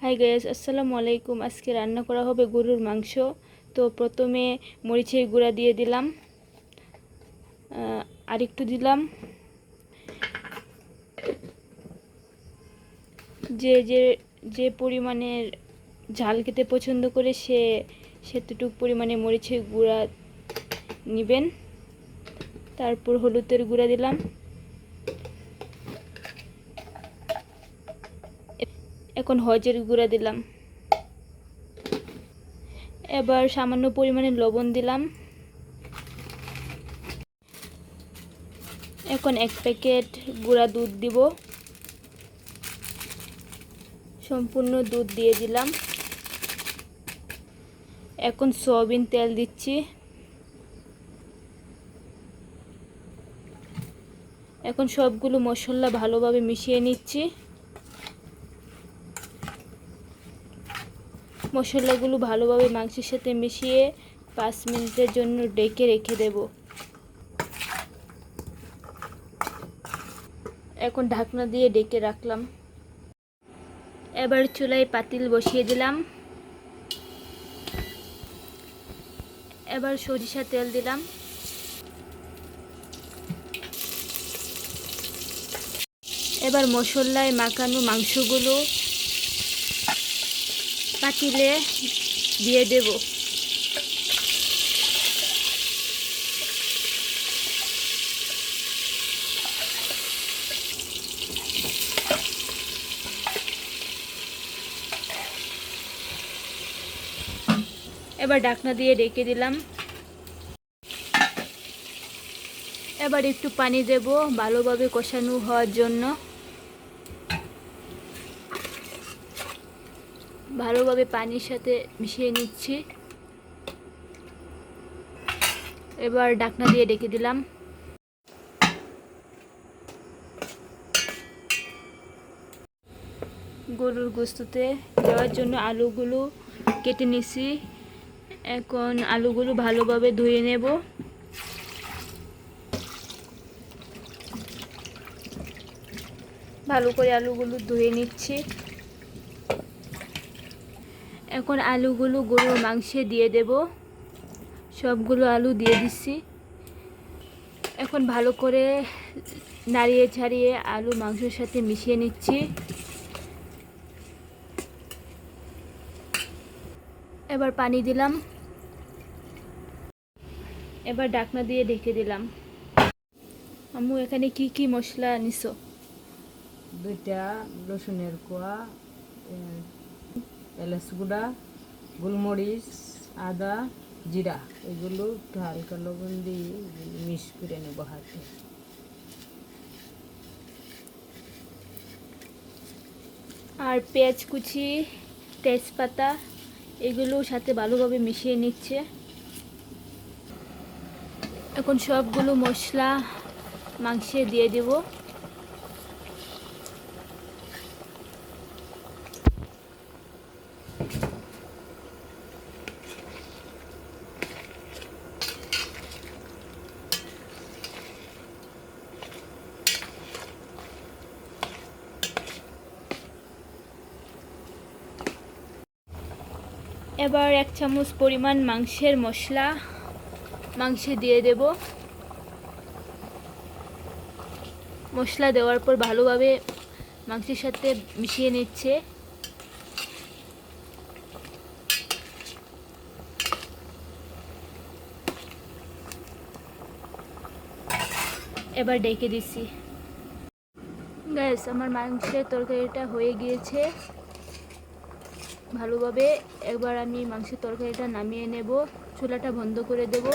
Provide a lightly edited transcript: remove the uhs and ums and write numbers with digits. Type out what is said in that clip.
Hi guys, আসসালামু আলাইকুম। আজকে রান্না করা হবে গরুর মাংস। তো প্রথমে মরিচের গুঁড়া দিয়ে দিলাম, আরেকটু দিলাম। যে যে যে পরিমাণের ঝাল খেতে পছন্দ করে সে সেতটুকু পরিমাণে মরিচের গুঁড়া নেবেন। তারপর হলুদের গুঁড়া দিলাম, এখন হলুদের গুঁড়া দিলাম। এবার সামান্য পরিমাণে লবণ দিলাম। এখন 1 প্যাকেট গুঁড়া দুধ দিব, সম্পূর্ণ দুধ দিয়ে দিলাম। এখন সয়াবিন তেল দিচ্ছি। এখন সবগুলো মশলা ভালোভাবে মিশিয়ে নিচ্ছি। মশলাগুলো ভালোভাবে মাংসের সাথে মিশিয়ে 5 মিনিটের জন্য ঢেকে রেখে দেব। এখন ঢাকনা দিয়ে ঢেকে রাখলাম। এবার চুলায় পাতিল বসিয়ে দিলাম। এবার সরিষা তেল দিলাম। এবার মশলায় মাখানো মাংসগুলো পাতিলে দিয়ে দেব। এবার ঢাকনা দিয়ে ঢেকে দিলাম। এবার একটু পানি দেব ভালোভাবে কষানো হওয়ার জন্য। ভালোভাবে পানির সাথে মিশিয়ে নিচ্ছি। এবার ঢাকনা দিয়ে ঢেকে দিলাম। গরুর গোশতে দেওয়ার জন্য আলুগুলো কেটে নিছি। এখন আলুগুলো ভালোভাবে ধুয়ে নেব। ভালো করে আলুগুলো ধুয়ে নিচ্ছি। এখন আলুগুলো গরুর মাংসে দিয়ে দেব। সবগুলো আলু দিয়ে দিচ্ছি। এখন ভালো করে নাড়িয়ে ছাড়িয়ে আলু মাংসের সাথে মিশিয়ে নিচ্ছি। এবার পানি দিলাম। এবার ঢাকনা দিয়ে ঢেকে দিলাম। আম্মু, এখানে কি কি মশলা নিছো? 2টা রসুনের কোয়া, এলাচ গুঁড়া, গোলমরিচ, আদা, জিরা, এগুলো একটু হালকা লবণ দিয়ে মিক্স করে নেব হাতে। আর পেঁয়াজ কুচি, তেজপাতা, এগুলো সাথে ভালোভাবে মিশিয়ে নিচ্ছে। এখন সবগুলো মশলা মাংসে দিয়ে দেব। এবার 1 চামচ পরিমাণ মাংসের মশলা মাংসে দিয়ে দেব। মশলা দেওয়ার পর ভালোভাবে মাংসের সাথে মিশিয়ে নিচ্ছে। এবার ডেকে দিচ্ছি। গ্যাস, আমার মাংসের তরকারিটা হয়ে গিয়েছে ভালোভাবে। এবার আমি মাংসের তরকারিটা নামিয়ে নেব। চুলাটা বন্ধ করে দেব।